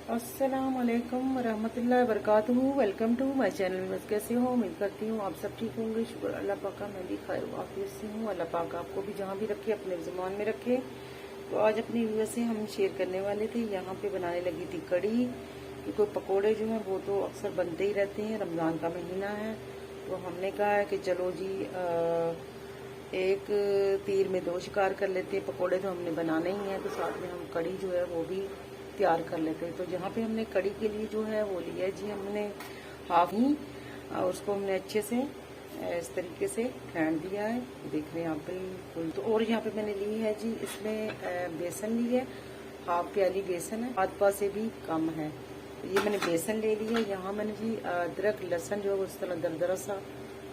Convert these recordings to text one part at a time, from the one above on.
अस्सलाम वालेकुम रहमतुल्लाहि वबरकातुहू। Welcome to my channel. बस कैसे हो, उम्मीद करती हूँ आप सब ठीक होंगे। शुक्र अल्लाह पाक का, मैं भी खैर वाफियत से हूँ। अल्लाह पाक आपको भी जहाँ भी रखे अपने ज़ुबान में रखे। तो आज अपनी व्यूअर से हम शेयर करने वाले थे, यहाँ पे बनाने लगी थी कड़ी। क्योंकि पकोड़े जो हैं वो तो अक्सर बनते ही रहते हैं, रमज़ान का महीना है। तो हमने कहा है कि चलो जी एक तीर में दो शिकार कर लेते हैं। पकोड़े तो हमने बनाने ही हैं, तो साथ में हम कड़ी जो है वो भी तैयार कर लेते हैं। तो यहाँ पे हमने कड़ी के लिए जो है वो लिया है जी हमने हाफ ही, और उसको हमने अच्छे से इस तरीके से फेंट दिया है, देख रहे हैं आप बिल्कुल। तो और यहाँ पे मैंने ली है जी इसमें बेसन ली है, हाफ प्याली बेसन है, आध पा से भी कम है। तो ये मैंने बेसन ले लिया। यहाँ मैंने जी अदरक लहसुन जो है उस तरह दरदरा सा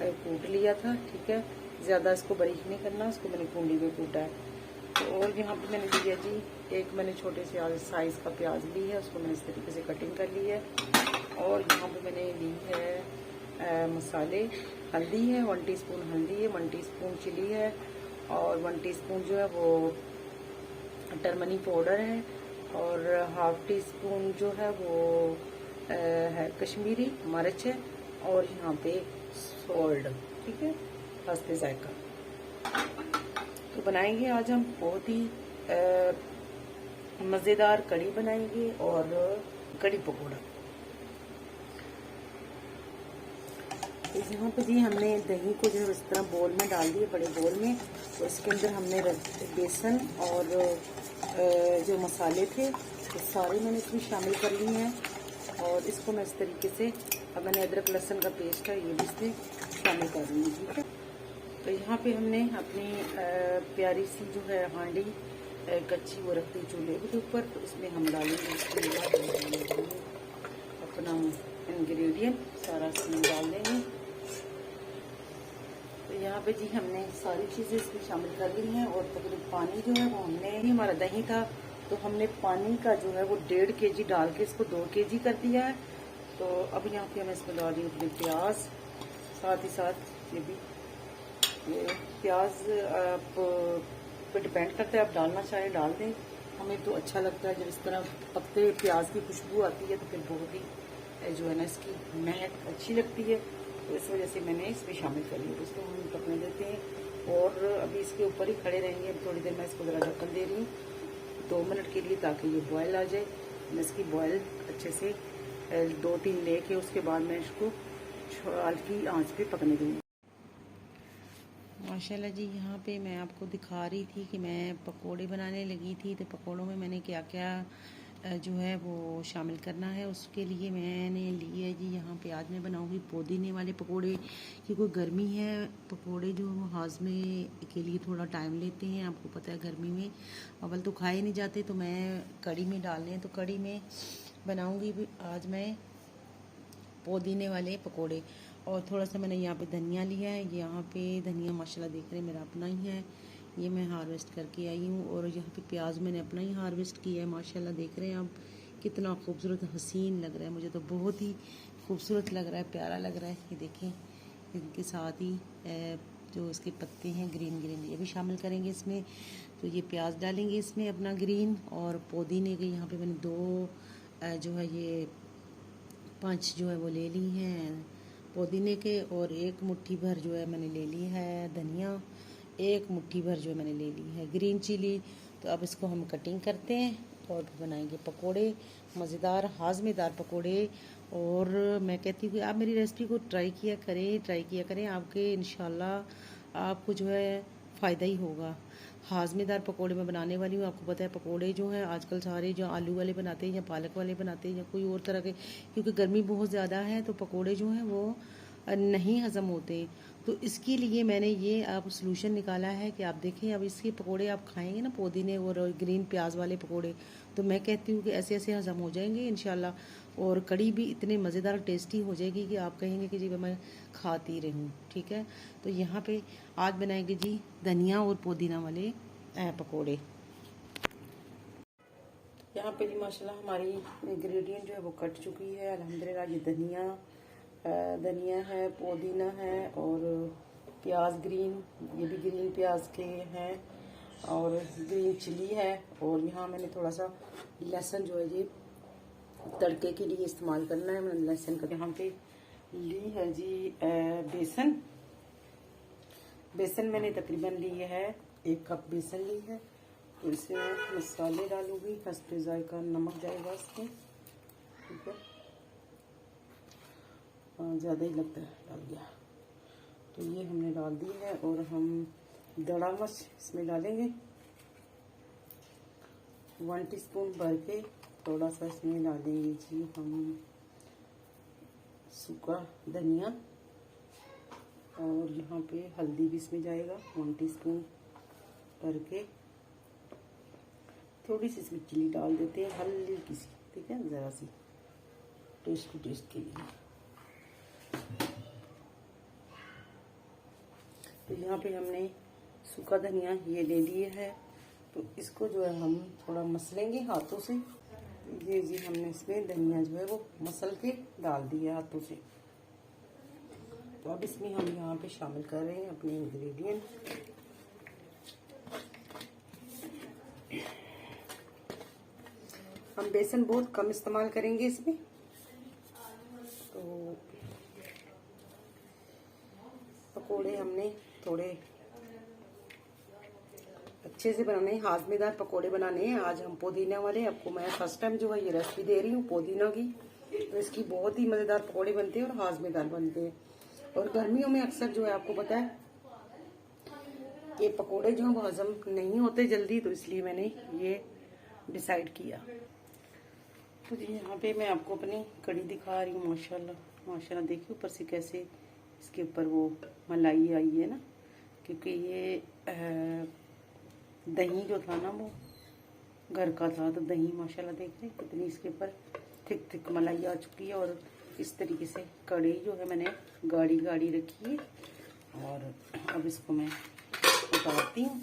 कूट लिया था, ठीक है। ज़्यादा इसको बारीक नहीं करना, इसको मैंने कूंडी में कूटा है। तो और यहाँ पे मैंने लिया जी एक मैंने छोटे से साइज़ का प्याज ली है, उसको मैंने इस तरीके से कटिंग कर ली है। और यहाँ पे मैंने ली है मसाले। हल्दी है 1 टीस्पून हल्दी है, 1 टीस्पून चिली है, और 1 टीस्पून जो है वो टर्मनी पाउडर है, और हाफ टी स्पून जो है वो है कश्मीरी मिर्च है, और यहाँ पे सॉल्ट, ठीक है, हस्ते जायका। तो बनाएंगे आज हम बहुत ही मज़ेदार कड़ी बनाएंगे और कड़ी पकौड़ा। तो यहाँ पे जी हमने दही को जो है इस तरह बोल में डाल दिए, बड़े बोल में। तो इसके अंदर हमने बेसन और जो मसाले थे तो सारे मैंने इसमें शामिल कर लिए हैं, और इसको मैं इस तरीके से, अब मैंने अदरक लहसुन का पेस्ट है ये भी इसमें शामिल कर ली, ठीक है। तो यहाँ पे हमने अपनी प्यारी सी जो है हांडी कच्ची वो रखती चूल्हे के ऊपर। तो इसमें हम डालेंगे अपना इंग्रेडिएंट, सारा इसमें डाल देंगे। तो यहाँ पे जी हमने सारी चीज़ें इसमें शामिल कर ली हैं, और तकरीबन पानी जो है वो हमने, हमारा दही था तो हमने पानी का जो है वो 1.5 kg डाल के इसको 2 kg कर दिया है। तो अब यहाँ पे हम इसमें डाल देंगे अपने प्याज, साथ ही साथ ये भी प्याज आप पे डिपेंड करता है, आप डालना चाहें डाल दें। हमें तो अच्छा लगता है जब इस तरह पकते प्याज की खुशबू आती है, तो फिर बहुत ही जो है ना इसकी महक अच्छी लगती है। तो इस वजह से मैंने इसमें शामिल कर लिया। इसको हम पकने देते हैं, और अभी इसके ऊपर ही खड़े रहेंगे। अब थोड़ी देर मैं इसको ज़रा ढक्कन दे रही हूँ 2 मिनट के लिए, ताकि ये बॉयल आ जाए। मैं इसकी बॉयल अच्छे से 2-3 लेके उसके बाद मैं इसको हल्की आंच पे पकने दूँगी। माशाल्लाह जी, यहाँ पे मैं आपको दिखा रही थी कि मैं पकोड़े बनाने लगी थी। तो पकोड़ों में मैंने क्या क्या जो है वो शामिल करना है, उसके लिए मैंने ली है जी यहाँ पे आज मैं बनाऊँगी पुदीने वाले पकोड़े। क्योंकि गर्मी है, पकोड़े जो हाजमे के लिए थोड़ा टाइम लेते हैं, आपको पता है गर्मी में अव्वल तो खाए नहीं जाते। तो मैं कड़ी में डालने हैं, तो कड़ी में बनाऊँगी आज मैं पुदीने वाले पकोड़े। और थोड़ा सा मैंने यहाँ पे धनिया लिया है। यहाँ पे धनिया माशाल्लाह देख रहे हैं मेरा अपना ही है, ये मैं हार्वेस्ट करके आई हूँ। और यहाँ पे प्याज मैंने अपना ही हार्वेस्ट किया है, माशाल्लाह देख रहे हैं आप कितना खूबसूरत हसीन लग रहा है। मुझे तो बहुत ही खूबसूरत लग रहा है, प्यारा लग रहा है। ये देखें, इनके साथ ही जो इसके पत्ते हैं ग्रीन ग्रीन, ये भी शामिल करेंगे इसमें। तो ये प्याज डालेंगे इसमें अपना ग्रीन, और पुदीने के यहाँ पे मैंने 2 जो है ये 5 जो है वो ले ली हैं पुदीने के, और 1 मुट्ठी भर जो है मैंने ले ली है धनिया, 1 मुट्ठी भर जो मैंने ले ली है ग्रीन चिली। तो अब इसको हम कटिंग करते हैं और बनाएंगे पकोड़े, मज़ेदार हाज़मेदार पकोड़े। और मैं कहती हूँ कि आप मेरी रेसिपी को ट्राई किया करें, आपके इंशाल्लाह आपको जो है फ़ायदा ही होगा। हाज़मेदार पकोड़े मैं बनाने वाली हूँ। आपको पता है पकोड़े जो हैं आजकल सारे जो आलू वाले बनाते हैं या पालक वाले बनाते हैं या कोई और तरह के, क्योंकि गर्मी बहुत ज़्यादा है तो पकोड़े जो हैं वो नहीं हज़म होते। तो इसके लिए मैंने ये आप सलूशन निकाला है कि आप देखें, अब इसके पकोड़े आप खाएंगे ना, पुदीने और ग्रीन प्याज वाले पकोड़े, तो मैं कहती हूँ कि ऐसे ऐसे हज़म हो जाएंगे इंशाल्लाह। और कड़ी भी इतने मज़ेदार टेस्टी हो जाएगी कि आप कहेंगे कि जी मैं खाती रहूँ, ठीक है। तो यहाँ पे आज बनाएंगे जी धनिया और पुदीना वाले पकोड़े। यहाँ पे जी माशाल्लाह हमारी इंग्रेडिएंट जो है वो कट चुकी है अल्हम्दुलिल्लाह। ये धनिया है, पुदीना है, और प्याज ग्रीन, ये भी ग्रीन प्याज के हैं, और ग्रीन चिली है। और यहाँ मैंने थोड़ा सा लहसुन जो है ये तड़के के लिए इस्तेमाल करना है। मैंने लहसुन का यहाँ पे ली है जी बेसन। बेसन मैंने तकरीबन ली है 1 कप बेसन ली है। तो इसमें मैं मसाले डालूंगी, हस्बे जायका नमक जाएगा इसमें, ठीक है। ज़्यादा ही लगता है, डाल दिया। तो ये हमने डाल दी है और हम दड़ा मिर्च इसमें डालेंगे 1 टीस्पून भर के। थोड़ा सा इसमें डालेंगे जी हम सूखा धनिया, और यहाँ पे हल्दी भी इसमें जाएगा 1 टीस्पून भर के। थोड़ी सी इसमें चिली डाल देते हैं, हल्की सी, ठीक है, ज़रा सी टेस्ट के लिए। तो यहाँ पे हमने सूखा धनिया ये ले लिए है, तो इसको जो है हम थोड़ा मसलेंगे हाथों से। ये जी हमने इसमें धनिया जो है वो मसल के डाल दिया हाथों से। तो अब इसमें हम यहाँ पे शामिल कर रहे हैं अपने इंग्रेडिएंट। हम बेसन बहुत कम इस्तेमाल करेंगे इसमें। तो पकोड़े हमने थोड़े अच्छे से बनाने हैं, हाजमेदार पकोड़े बनाने हैं। आज हम पुदीना वाले, आपको मैं फर्स्ट टाइम जो है ये रेसिपी दे रही हूँ पुदीना की। तो इसकी बहुत ही मज़ेदार पकोड़े बनते हैं और हाजमेदार बनते हैं। और गर्मियों में अक्सर जो है आपको पता है ये पकोड़े जो है वो हजम नहीं होते जल्दी, तो इसलिए मैंने ये डिसाइड किया। तो जी यहाँ पे मैं आपको अपनी कड़ी दिखा रही हूँ। माशाल्लाह माशाल्लाह, देखिए ऊपर से कैसे इसके ऊपर वो मलाई आई है ना, क्योंकि ये दही जो था ना वो घर का था। तो दही माशाल्लाह देख रहे हैं कितनी इसके ऊपर थिक मलाई आ चुकी है। और इस तरीके से कड़ी जो है मैंने गाढ़ी गाढ़ी रखी है, और अब इसको मैं उतारती हूँ।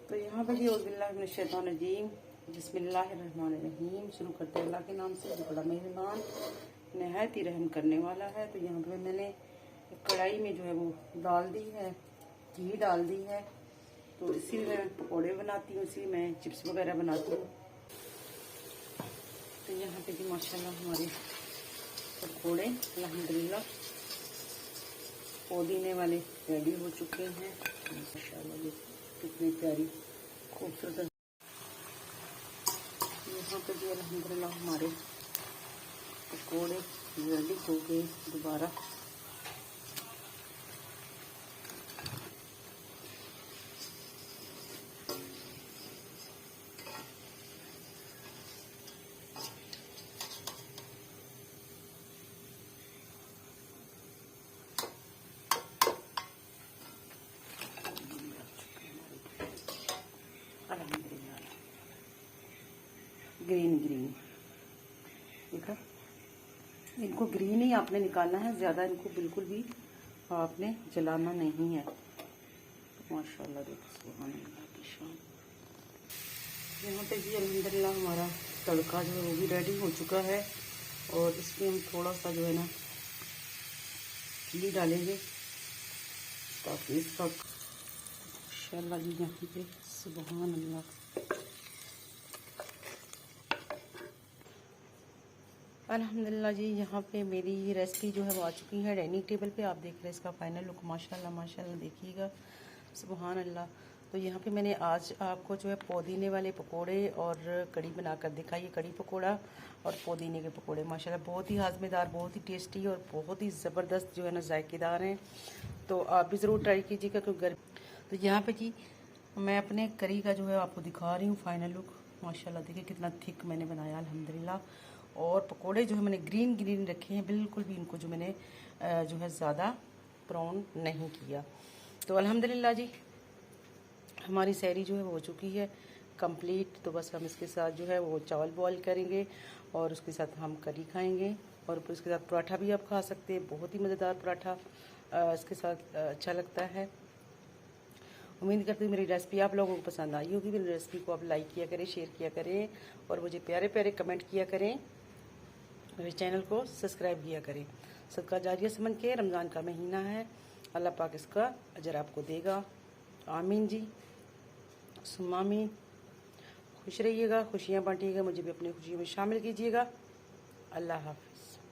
तो यहाँ पर औज़ुबिल्लाहिमिनश्शैतानिर्रजीम बिस्मिल्लाहिर्रहमानिर्रहीम, शुरू करते हैं अल्लाह के नाम से जो बड़ा मेहरबान नहायत ही रहम करने वाला है। तो यहाँ पर मैंने कढ़ाई में जो है वो डाल दी है, घी डाल दी है। तो इसी में मैं पकौड़े बनाती हूँ, इसी में चिप्स वगैरह बनाती हूँ। तो यहाँ पे भी माशाल्लाह हमारे पकौड़े अल्हम्दुलिल्लाह पुदीने वाले रेडी हो चुके हैं। माशाल्लाह ये कितनी प्यारी खूबसूरत। यहाँ पे भी अल्हम्दुलिल्लाह हमारे पकौड़े रेडी हो गए। दोबारा ग्रीन देखा, इनको ग्रीन ही आपने निकालना है, ज़्यादा इनको बिल्कुल भी आपने जलाना नहीं है। तो माशाल्लाह देखो सुभान अल्लाह की शान। यहाँ पे भी अल्हम्दुलिल्लाह हमारा तड़का जो है वो भी रेडी हो चुका है। और इसमें हम थोड़ा सा जो है ना घी डालेंगे ताकि इसका माशाल्लाह जी यहाँ पे सुभान अल्लाह। अल्हम्दुलिल्लाह जी यहाँ पे मेरी रेसिपी जो है वो आ चुकी है डाइनिंग टेबल पे। आप देख रहे हैं इसका फाइनल लुक, माशाल्लाह माशाल्लाह देखिएगा सुभान अल्लाह। तो यहाँ पे मैंने आज आपको जो है पुदीने वाले पकोड़े और कड़ी बनाकर दिखाई है। कड़ी पकोड़ा और पुदीने के पकोड़े माशाल्लाह बहुत ही हाजमेदार, बहुत ही टेस्टी और बहुत ही ज़बरदस्त जो है ना जायकेदार हैं। तो आप भी ज़रूर ट्राई कीजिएगा क्योंकि तो यहाँ पे जी मैं अपने करी का जो है आपको दिखा रही हूँ फाइनल लुक। माशाल्लाह देखिए कितना थिक मैंने बनाया अल्हम्दुलिल्लाह। और पकोड़े जो है मैंने ग्रीन रखे हैं, बिल्कुल भी इनको जो मैंने जो है ज़्यादा ब्राउन नहीं किया। तो अल्हम्दुलिल्लाह जी हमारी सहरी जो है वो हो चुकी है कंप्लीट। तो बस हम इसके साथ जो है वो चावल बॉईल करेंगे और उसके साथ हम करी खाएंगे। और फिर उसके साथ पराठा भी आप खा सकते हैं, बहुत ही मज़ेदार पराठा इसके साथ अच्छा लगता है। उम्मीद करती हूँ मेरी रेसिपी आप लोगों को पसंद आई होगी। मेरी रेसिपी को आप लाइक किया करें, शेयर किया करें और मुझे प्यारे प्यारे कमेंट किया करें। मेरे चैनल को सब्सक्राइब किया करें। सदका जारिया समझ के, रमज़ान का महीना है, अल्लाह पाक इसका अजर आपको देगा। आमीन जी सुम्मा आमीन। खुश रहिएगा, खुशियाँ बांटिएगा, मुझे भी अपनी खुशियों में शामिल कीजिएगा। अल्लाह हाफिज़।